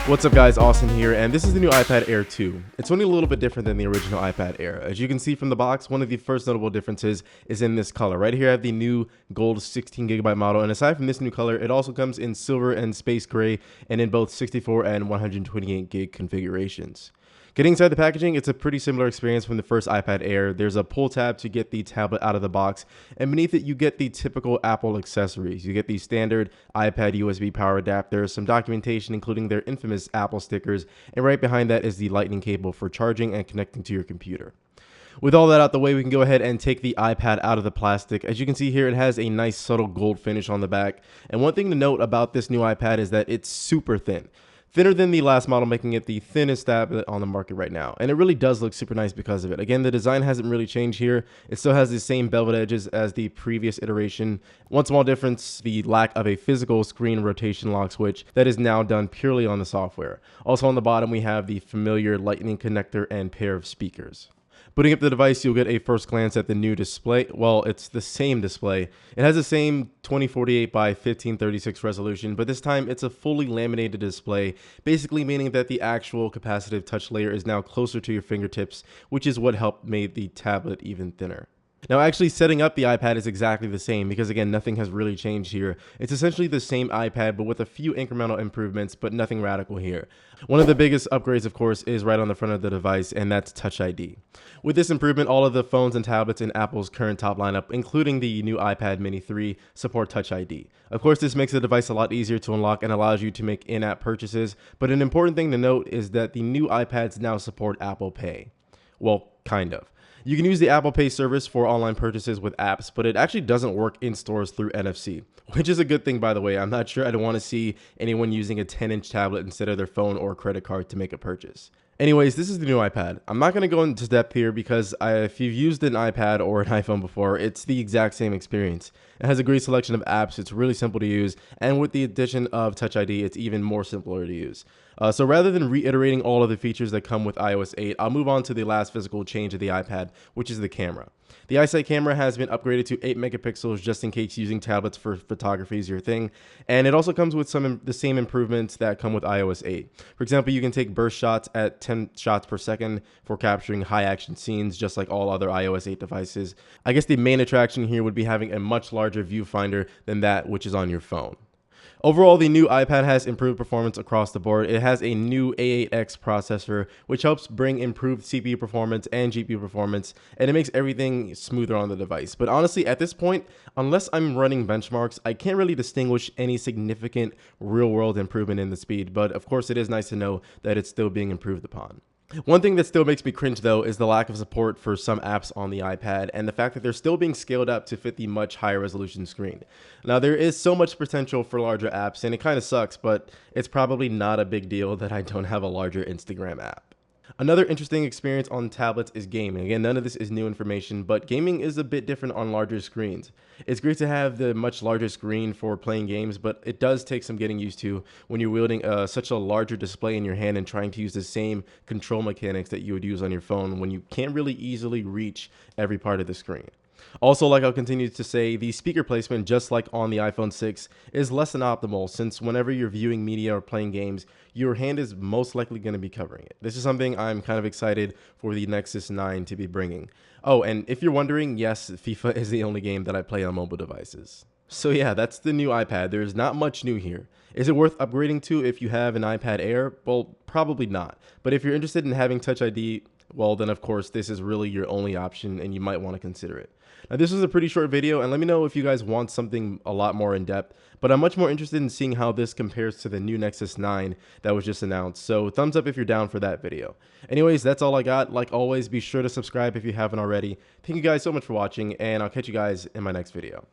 What's up guys, Austin here, and this is the new iPad Air 2. It's only a little bit different than the original iPad Air. As you can see from the box, one of the first notable differences is in this color. Right here I have the new gold 16GB model, and aside from this new color, it also comes in silver and space gray, and in both 64 and 128GB configurations. Getting inside the packaging, it's a pretty similar experience from the first iPad Air. There's a pull tab to get the tablet out of the box, and beneath it you get the typical Apple accessories. You get the standard iPad USB power adapter, some documentation including their infamous Apple stickers, and right behind that is the lightning cable for charging and connecting to your computer. With all that out the way, we can go ahead and take the iPad out of the plastic. As you can see here, it has a nice subtle gold finish on the back, and one thing to note about this new iPad is that it's super thin. Thinner than the last model, making it the thinnest tablet on the market right now. And it really does look super nice because of it. Again, the design hasn't really changed here. It still has the same velvet edges as the previous iteration. One small difference, the lack of a physical screen rotation lock switch that is now done purely on the software. Also on the bottom, we have the familiar lightning connector and pair of speakers. Booting up the device, you'll get a first glance at the new display. Well, it's the same display. It has the same 2048 by 1536 resolution, but this time it's a fully laminated display, basically meaning that the actual capacitive touch layer is now closer to your fingertips, which is what helped make the tablet even thinner. Now, actually setting up the iPad is exactly the same because, again, nothing has really changed here. It's essentially the same iPad, but with a few incremental improvements, but nothing radical here. One of the biggest upgrades, of course, is right on the front of the device, and that's Touch ID. With this improvement, all of the phones and tablets in Apple's current top lineup, including the new iPad Mini 3, support Touch ID. Of course, this makes the device a lot easier to unlock and allows you to make in-app purchases, but an important thing to note is that the new iPads now support Apple Pay. Well, kind of. You can use the Apple Pay service for online purchases with apps, but it actually doesn't work in stores through NFC, which is a good thing, by the way. I'm not sure I don't want to see anyone using a 10-inch tablet instead of their phone or credit card to make a purchase. Anyways, this is the new iPad. I'm not going to go into depth here because if you've used an iPad or an iPhone before, it's the exact same experience. It has a great selection of apps, it's really simple to use, and with the addition of Touch ID, it's even more simpler to use. So rather than reiterating all of the features that come with iOS 8, I'll move on to the last physical change of the iPad, which is the camera. The iSight camera has been upgraded to 8 megapixels just in case using tablets for photography is your thing, and it also comes with the same improvements that come with iOS 8. For example, you can take burst shots at 10 shots per second for capturing high action scenes just like all other iOS 8 devices. I guess the main attraction here would be having a much larger viewfinder than that which is on your phone. Overall, the new iPad has improved performance across the board. It has a new A8X processor, which helps bring improved CPU performance and GPU performance, and it makes everything smoother on the device. But honestly, at this point, unless I'm running benchmarks, I can't really distinguish any significant real-world improvement in the speed, but of course it is nice to know that it's still being improved upon. One thing that still makes me cringe though is the lack of support for some apps on the iPad and the fact that they're still being scaled up to fit the much higher resolution screen. Now there is so much potential for larger apps and it kind of sucks, but it's probably not a big deal that I don't have a larger Instagram app. Another interesting experience on tablets is gaming. Again, none of this is new information, but gaming is a bit different on larger screens. It's great to have the much larger screen for playing games, but it does take some getting used to when you're wielding such a larger display in your hand and trying to use the same control mechanics that you would use on your phone when you can't really easily reach every part of the screen. Also, like I'll continue to say, the speaker placement, just like on the iPhone 6, is less than optimal since whenever you're viewing media or playing games, your hand is most likely going to be covering it. This is something I'm kind of excited for the Nexus 9 to be bringing. Oh, and if you're wondering, yes, FIFA is the only game that I play on mobile devices. So yeah, that's the new iPad. There's not much new here. Is it worth upgrading to if you have an iPad Air? Well, probably not. But if you're interested in having Touch ID, well, then of course this is really your only option and you might want to consider it. Now, this was a pretty short video, and let me know if you guys want something a lot more in depth, but I'm much more interested in seeing how this compares to the new Nexus 9 that was just announced, so thumbs up if you're down for that video. Anyways, that's all I got. Like always, be sure to subscribe if you haven't already. Thank you guys so much for watching, and I'll catch you guys in my next video.